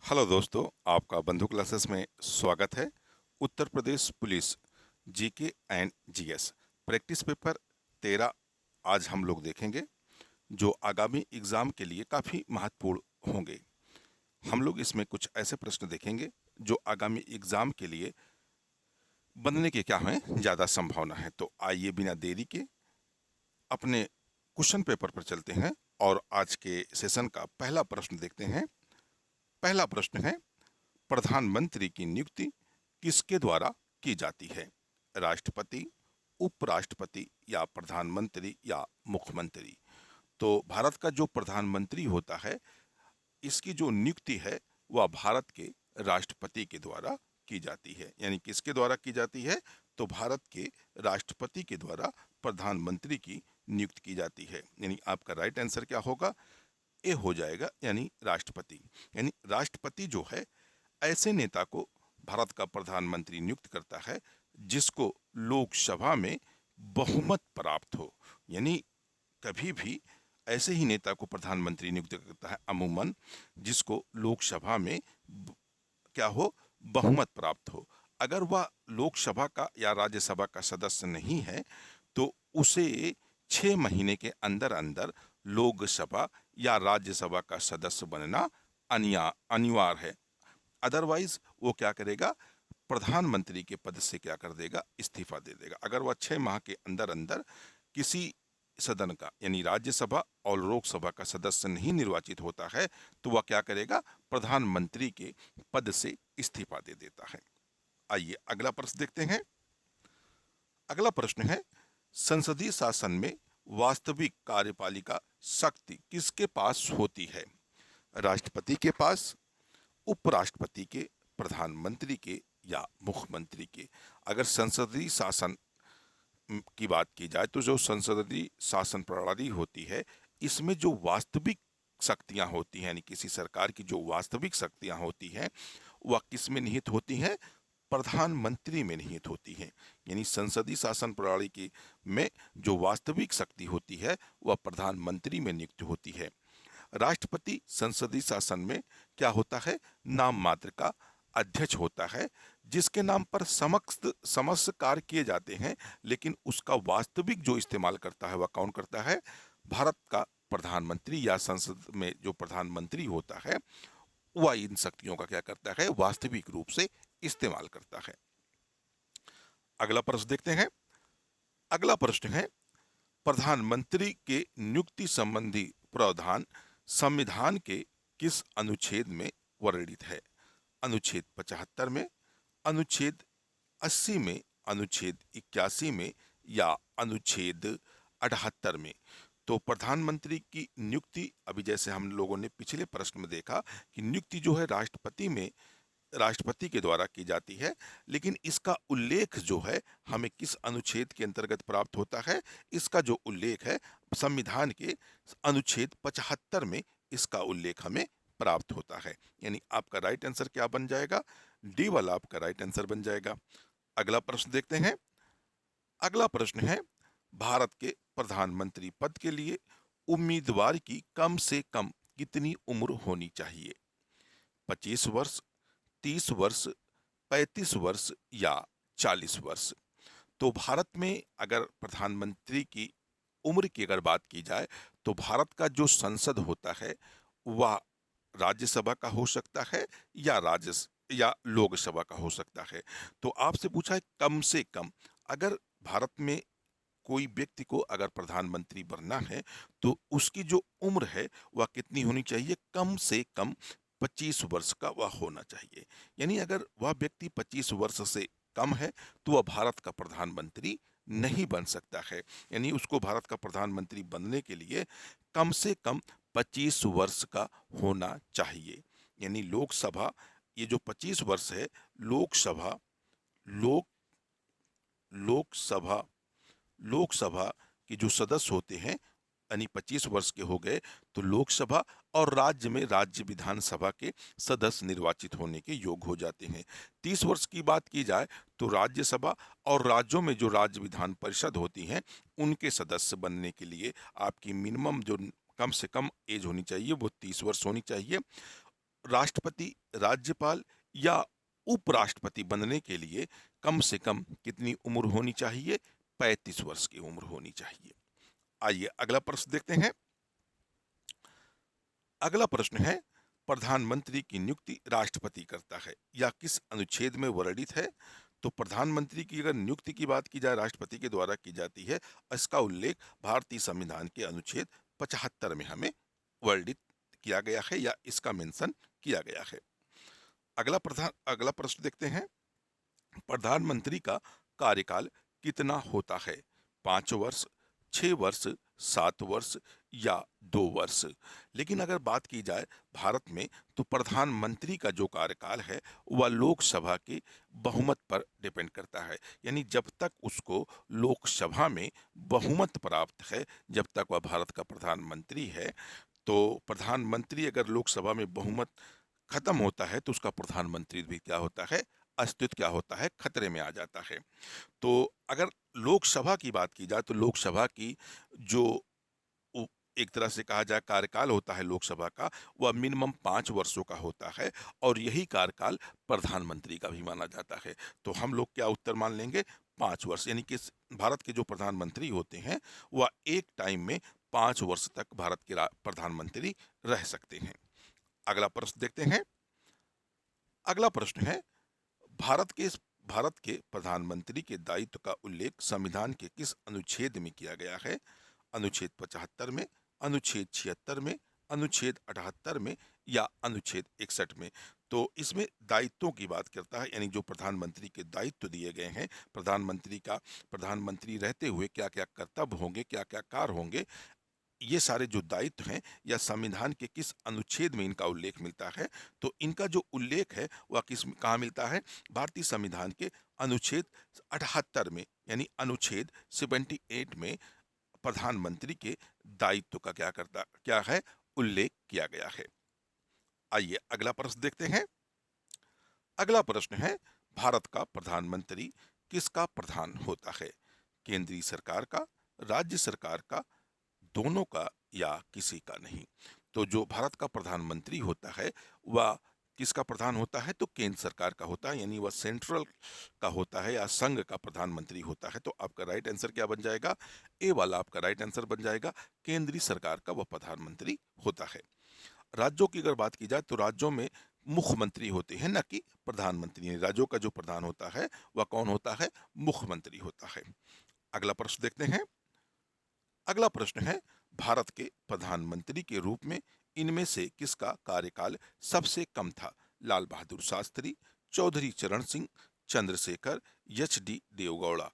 Hello दोस्तों, आपका बंधु क्लासेस में स्वागत है। Uttar Pradesh police GK and GS practice paper 13 आज हम लोग देखेंगे, जो आगामी एग्जाम के लिए काफ़ी महत्वपूर्ण होंगे। हम लोग इसमें कुछ ऐसे प्रश्न देखेंगे जो आगामी एग्जाम के लिए बनने के क्या हैं ज़्यादा संभावना है। तो आइए बिना देरी के अपने क्वेश्चन पेपर पर चलते हैं और आज के सेशन का पहला प्रश्न देखते हैं। पहला प्रश्न है, प्रधानमंत्री की नियुक्ति किसके द्वारा की जाती है? राष्ट्रपति, उपराष्ट्रपति या प्रधानमंत्री या मुख्यमंत्री? तो भारत का जो प्रधानमंत्री होता है, इसकी जो नियुक्ति है वह भारत के राष्ट्रपति के द्वारा की जाती है। यानी किसके द्वारा की जाती है? तो भारत के राष्ट्रपति के द्वारा प्रधानमंत्री की नियुक्ति की जाती है। यानी आपका राइट आंसर क्या होगा? ए हो जाएगा, यानी राष्ट्रपति। यानी राष्ट्रपति जो है, ऐसे नेता को भारत का प्रधानमंत्री नियुक्त करता है जिसको लोकसभा में बहुमत प्राप्त हो। यानी कभी भी ऐसे ही नेता को प्रधानमंत्री नियुक्त करता है अमूमन जिसको लोकसभा में क्या हो, बहुमत प्राप्त हो। अगर वह लोकसभा का या राज्यसभा का सदस्य नहीं है तो उसे 6 महीने के अंदर अंदर लोकसभा या राज्यसभा का सदस्य बनना अनिवार्य है। अदरवाइज वो क्या करेगा? प्रधानमंत्री के पद से क्या कर देगा? इस्तीफा दे देगा। अगर वह 6 माह के अंदर अंदर किसी सदन का यानी राज्यसभा और लोकसभा का सदस्य नहीं निर्वाचित होता है तो वह क्या करेगा? प्रधानमंत्री के पद से इस्तीफा दे देता है। आइए अगला प्रश्न देखते हैं। अगला प्रश्न है, संसदीय शासन में वास्तविक कार्यपालिका शक्ति किसके पास होती है? राष्ट्रपति के पास, उपराष्ट्रपति के, प्रधानमंत्री के या मुख्यमंत्री के? अगर संसदीय शासन की बात की जाए तो जो संसदीय शासन प्रणाली होती है, इसमें जो वास्तविक शक्तियां होती हैं यानी किसी सरकार की जो वास्तविक शक्तियां होती हैं वह किस में निहित होती हैं? प्रधानमंत्री में निहित होती हैं। यानी संसदीय शासन प्रणाली की में जो वास्तविक शक्ति होती है वह प्रधानमंत्री में नियुक्त होती है। राष्ट्रपति संसदीय शासन में क्या होता है? नाम मात्र का अध्यक्ष होता है जिसके नाम पर समस्त कार्य किए जाते हैं, लेकिन उसका वास्तविक जो इस्तेमाल करता है वह कौन करता है? भारत का प्रधानमंत्री या संसद में जो प्रधानमंत्री होता है वह इन शक्तियों का क्या करता है? वास्तविक रूप से इस्तेमाल करता है। अगला प्रश्न देखते हैं। अगला प्रश्न है, प्रधानमंत्री के नियुक्ति संबंधी प्रावधान संविधान के किस अनुच्छेद में वर्णित है? अनुच्छेद 75 में, अनुच्छेद 80 में, अनुच्छेद 81 में या अनुच्छेद 78 में? तो प्रधानमंत्री की नियुक्ति, अभी जैसे हम लोगों ने पिछले प्रश्न में देखा कि नियुक्ति जो है राष्ट्रपति के द्वारा की जाती है, लेकिन इसका उल्लेख जो है हमें किस अनुच्छेद के अंतर्गत प्राप्त होता है? इसका जो उल्लेख है संविधान के अनुच्छेद 75 में इसका उल्लेख हमें प्राप्त होता है। यानी आपका राइट आंसर क्या बन जाएगा? डी वाला आपका राइट आंसर बन जाएगा। अगला प्रश्न देखते हैं। अगला प्रश्न है, भारत के प्रधानमंत्री पद के लिए उम्मीदवार की कम से कम कितनी उम्र होनी चाहिए? 25 वर्ष, 30 वर्ष, 35 वर्ष या 40 वर्ष? तो भारत में अगर प्रधानमंत्री की उम्र की अगर बात की जाए तो भारत का जो संसद होता है वह राज्यसभा का हो सकता है या लोकसभा का हो सकता है। तो आपसे पूछा है कम से कम, अगर भारत में कोई व्यक्ति को अगर प्रधानमंत्री बनना है तो उसकी जो उम्र है वह कितनी होनी चाहिए? कम से कम 25 वर्ष का वह होना चाहिए। यानी अगर वह व्यक्ति 25 वर्ष से कम है तो वह भारत का प्रधानमंत्री नहीं बन सकता है। यानी उसको भारत का प्रधानमंत्री बनने के लिए कम से कम 25 वर्ष का होना चाहिए। यानी लोकसभा, ये जो 25 वर्ष है, लोकसभा लोक लोकसभा लोकसभा के जो सदस्य होते हैं यानी 25 वर्ष के हो गए तो लोकसभा और राज्य में राज्य विधानसभा के सदस्य निर्वाचित होने के योग्य हो जाते हैं। 30 वर्ष की बात की जाए तो राज्यसभा और राज्यों में जो राज्य विधान परिषद होती हैं उनके सदस्य बनने के लिए आपकी मिनिमम जो कम से कम एज होनी चाहिए वो 30 वर्ष होनी चाहिए। राष्ट्रपति, राज्यपाल या उपराष्ट्रपति बनने के लिए कम से कम कितनी उम्र होनी चाहिए? 35 वर्ष की उम्र होनी चाहिए। आइए अगला प्रश्न देखते हैं। अगला प्रश्न है, प्रधानमंत्री की नियुक्ति राष्ट्रपति करता है, या किस अनुच्छेद में वर्णित है? तो प्रधानमंत्री की अगर नियुक्ति की बात की जाए राष्ट्रपति के द्वारा की जाती है, इसका उल्लेख भारतीय संविधान के अनुच्छेद 75 में हमें वर्णित किया गया है, या इसका मेंशन किया गया है। अगला प्रश्न देखते हैं। प्रधानमंत्री का कार्यकाल कितना होता है? 5 वर्ष, 6 वर्ष, 7 वर्ष या 2 वर्ष? लेकिन अगर बात की जाए भारत में, तो प्रधानमंत्री का जो कार्यकाल है वह लोकसभा के बहुमत पर डिपेंड करता है। यानी जब तक उसको लोकसभा में बहुमत प्राप्त है, जब तक वह भारत का प्रधानमंत्री है, तो प्रधानमंत्री अगर लोकसभा में बहुमत खत्म होता है तो उसका प्रधानमंत्री भी क्या होता है, अस्तित्व क्या होता है, खतरे में आ जाता है। तो अगर लोकसभा की बात की जाए, तो लोकसभा की जो एक तरह से कहा जाए कार्यकाल होता है लोकसभा का, वह मिनिमम 5 वर्षों का होता है, और यही कार्यकाल प्रधानमंत्री का भी माना जाता है। तो हम लोग क्या उत्तर मान लेंगे? 5 वर्ष। यानी कि भारत के जो प्रधानमंत्री होते हैं वह एक टाइम में 5 वर्ष तक भारत के प्रधानमंत्री रह सकते हैं। अगला प्रश्न देखते हैं। अगला प्रश्न है, भारत के प्रधानमंत्री के दायित्व का उल्लेख संविधान के किस अनुच्छेद में किया गया है? अनुच्छेद 75 में, अनुच्छेद 76 में, अनुच्छेद 78 में या अनुच्छेद 61 में? तो इसमें दायित्वों की बात करता है, यानी जो प्रधानमंत्री के दायित्व दिए गए हैं, प्रधानमंत्री रहते हुए क्या क्या कर्तव्य होंगे, क्या क्या कार्य होंगे, ये सारे जो दायित्व हैं, या संविधान के किस अनुच्छेद में इनका उल्लेख मिलता है? तो इनका जो उल्लेख है वह कहाँ मिलता है? भारतीय संविधान के अनुच्छेद 78 में, यानी अनुच्छेद 78 में प्रधानमंत्री के दायित्व का क्या है, उल्लेख किया गया है। आइए अगला प्रश्न देखते हैं। अगला प्रश्न है, भारत का प्रधानमंत्री किसका प्रधान होता है? केंद्रीय सरकार का, राज्य सरकार का, दोनों का, या किसी का नहीं? तो जो भारत का प्रधानमंत्री होता है वह किसका प्रधान होता है? तो केंद्र सरकार का होता है, यानी वह सेंट्रल का होता है, या संघ का प्रधानमंत्री होता है। तो आपका राइट आंसर क्या बन जाएगा? ए वाला आपका राइट आंसर बन जाएगा। केंद्रीय सरकार का वह प्रधानमंत्री होता है। राज्यों की अगर बात की जाए, तो राज्यों में मुख्यमंत्री होते हैं, न कि प्रधानमंत्री। राज्यों का जो प्रधान होता है वह कौन होता है? मुख्यमंत्री होता है। अगला प्रश्न देखते हैं। अगला प्रश्न है, भारत के प्रधानमंत्री के रूप में इनमें से किसका कार्यकाल सबसे कम था? लाल बहादुर शास्त्री, चौधरी चरण सिंह, चंद्रशेखर, एच.डी. देवगौड़ा?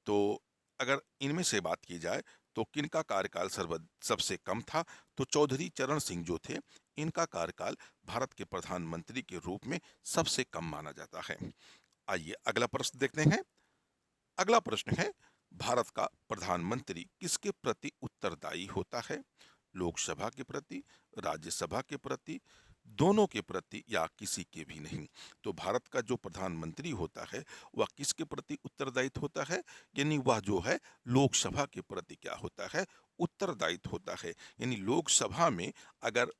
तो अगर इनमें से बात की जाए तो किनका कार्यकाल सबसे कम था? तो चौधरी चरण सिंह जो थे, इनका कार्यकाल भारत के प्रधानमंत्री के रूप में सबसे कम माना जाता है। आइए अगला प्रश्न देखते हैं। अगला प्रश्न है, भारत का प्रधानमंत्री किसके प्रति उत्तरदायी होता है? लोकसभा के प्रति, राज्यसभा के प्रति, दोनों के प्रति, या किसी के भी नहीं? तो भारत का जो प्रधानमंत्री होता है वह किसके प्रति उत्तरदायित्व होता है? यानी वह जो है लोकसभा के प्रति क्या होता है? उत्तरदायित्व होता है। यानी लोकसभा में अगर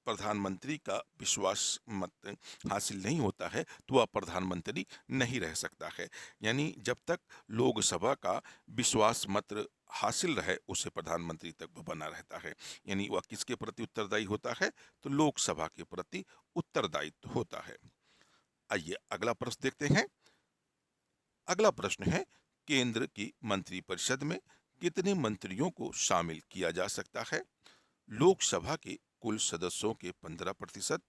प्रधानमंत्री का विश्वास मत हासिल नहीं होता है तो वह प्रधानमंत्री नहीं रह सकता है। यानी जब तक लोकसभा का विश्वास मत हासिल रहे उसे प्रधानमंत्री तक वह बना रहता है। यानी वह किसके प्रति उत्तरदायी होता है? तो लोकसभा के प्रति उत्तरदायित्व होता है। आइए अगला प्रश्न देखते हैं। अगला प्रश्न है, केंद्र की मंत्रिपरिषद में कितने मंत्रियों को शामिल किया जा सकता है? लोकसभा के कुल सदस्यों के 15%,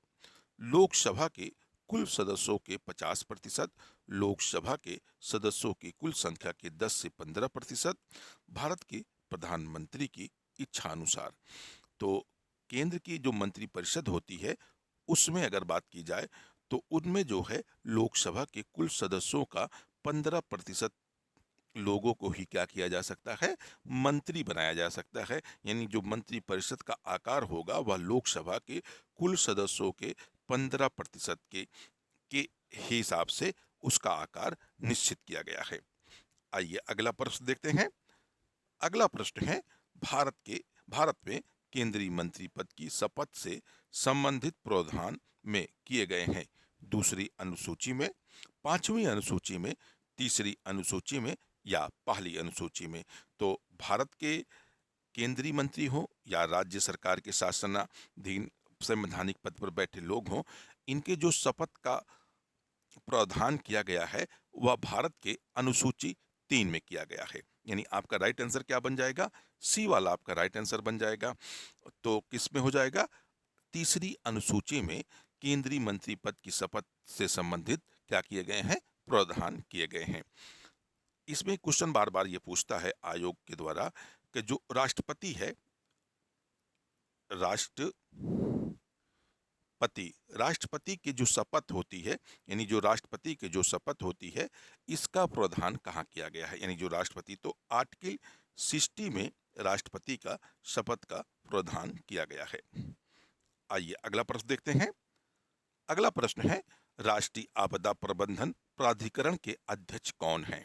लोकसभा के कुल सदस्यों के 50%, लोकसभा के सदस्यों की कुल संख्या के 10 से 15%, भारत के प्रधानमंत्री की इच्छा अनुसार। तो केंद्र की जो मंत्रिपरिषद होती है उसमें अगर बात की जाए तो उनमें जो है लोकसभा के कुल सदस्यों का 15% लोगों को ही क्या किया जा सकता है? मंत्री बनाया जा सकता है। यानी जो मंत्रिपरिषद का आकार होगा वह लोकसभा के कुल सदस्यों के 15% के हिसाब से उसका आकार निश्चित किया गया है। आइए अगला प्रश्न देखते हैं। अगला प्रश्न है, भारत में केंद्रीय मंत्री पद की शपथ से संबंधित प्रावधान में किए गए हैं। दूसरी अनुसूची में, पांचवी अनुसूची में, तीसरी अनुसूची में या पहली अनुसूची में। तो भारत के केंद्रीय मंत्री हो या राज्य सरकार के शासनाधीन संवैधानिक पद पर बैठे लोग हों, इनके जो शपथ का प्रावधान किया गया है वह भारत के अनुसूची 3 में किया गया है। यानी आपका राइट आंसर क्या बन जाएगा? सी वाला आपका राइट आंसर बन जाएगा। तो किस में हो जाएगा? तीसरी अनुसूची में केंद्रीय मंत्री पद की शपथ से संबंधित क्या किए गए हैं? प्रावधान किए गए हैं। इसमें क्वेश्चन बार बार ये पूछता है आयोग के द्वारा कि जो राष्ट्रपति है, राष्ट्रपति की जो शपथ होती है, यानी जो राष्ट्रपति की जो शपथ होती है, इसका प्रावधान कहाँ किया गया है? यानी जो राष्ट्रपति, तो आर्टिकल 60 में राष्ट्रपति का शपथ का प्रावधान किया गया है। आइए अगला प्रश्न देखते हैं। अगला प्रश्न है, राष्ट्रीय आपदा प्रबंधन प्राधिकरण के अध्यक्ष कौन हैं?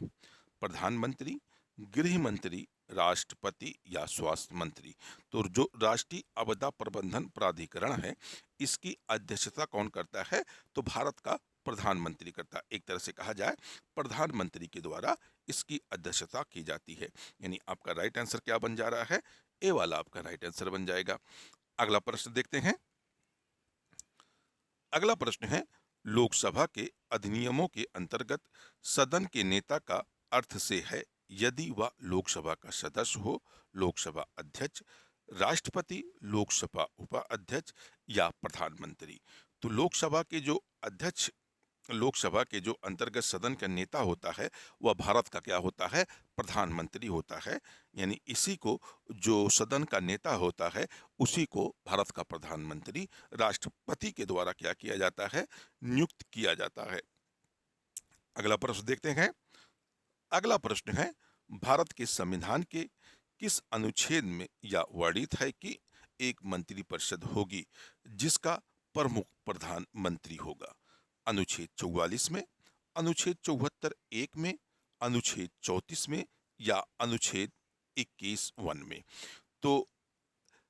प्रधानमंत्री, गृह मंत्री, राष्ट्रपति या स्वास्थ्य मंत्री? तो जो राष्ट्रीय आपदा प्रबंधन प्राधिकरण है, इसकी अध्यक्षता कौन करता है? तो भारत का प्रधानमंत्री करता है। एक तरह से कहा जाए, प्रधानमंत्री के द्वारा इसकी अध्यक्षता की जाती है। यानी आपका राइट आंसर क्या बन जा रहा है? ए वाला आपका राइट आंसर बन जाएगा। अगला प्रश्न देखते हैं। अगला प्रश्न है, लोकसभा के अधिनियमों के अंतर्गत सदन के नेता का अर्थ से है यदि वह लोकसभा का सदस्य हो, लोकसभा अध्यक्ष, राष्ट्रपति, लोकसभा उपाध्यक्ष या प्रधानमंत्री। तो लोकसभा के जो अध्यक्ष, लोकसभा के जो अंतर्गत सदन का नेता होता है वह भारत का क्या होता है? प्रधानमंत्री होता है। यानी इसी को, जो सदन का नेता होता है, उसी को भारत का प्रधानमंत्री राष्ट्रपति के द्वारा क्या किया जाता है? नियुक्त किया जाता है। अगला प्रश्न देखते हैं। अगला प्रश्न है, भारत के संविधान के किस अनुच्छेद में यह वर्णित है कि एक मंत्रिपरिषद होगी जिसका प्रमुख प्रधानमंत्री होगा? अनुच्छेद 44 में, अनुच्छेद 74(1) में, अनुच्छेद 34 में या अनुच्छेद 21(1) में? तो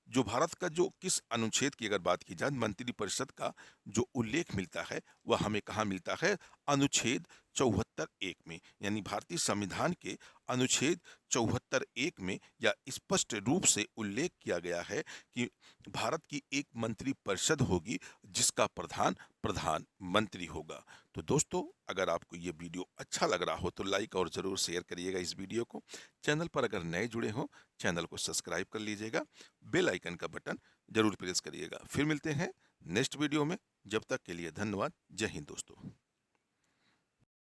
जो भारत का जो किस अनुच्छेद की अगर बात की जाए, मंत्रिपरिषद का जो उल्लेख मिलता है वह हमें कहाँ मिलता है? अनुच्छेद 74(1) में। यानी भारतीय संविधान के अनुच्छेद 74(1) में यह स्पष्ट रूप से उल्लेख किया गया है कि भारत की एक मंत्रिपरिषद होगी जिसका प्रधान प्रधानमंत्री होगा। तो दोस्तों, अगर आपको ये वीडियो अच्छा लग रहा हो तो लाइक और ज़रूर शेयर करिएगा इस वीडियो को। चैनल पर अगर नए जुड़े हो, चैनल को सब्सक्राइब कर लीजिएगा, बेल आइकन का बटन जरूर प्रेस करिएगा। फिर मिलते हैं नेक्स्ट वीडियो में। जब तक के लिए धन्यवाद। जय हिंद दोस्तों।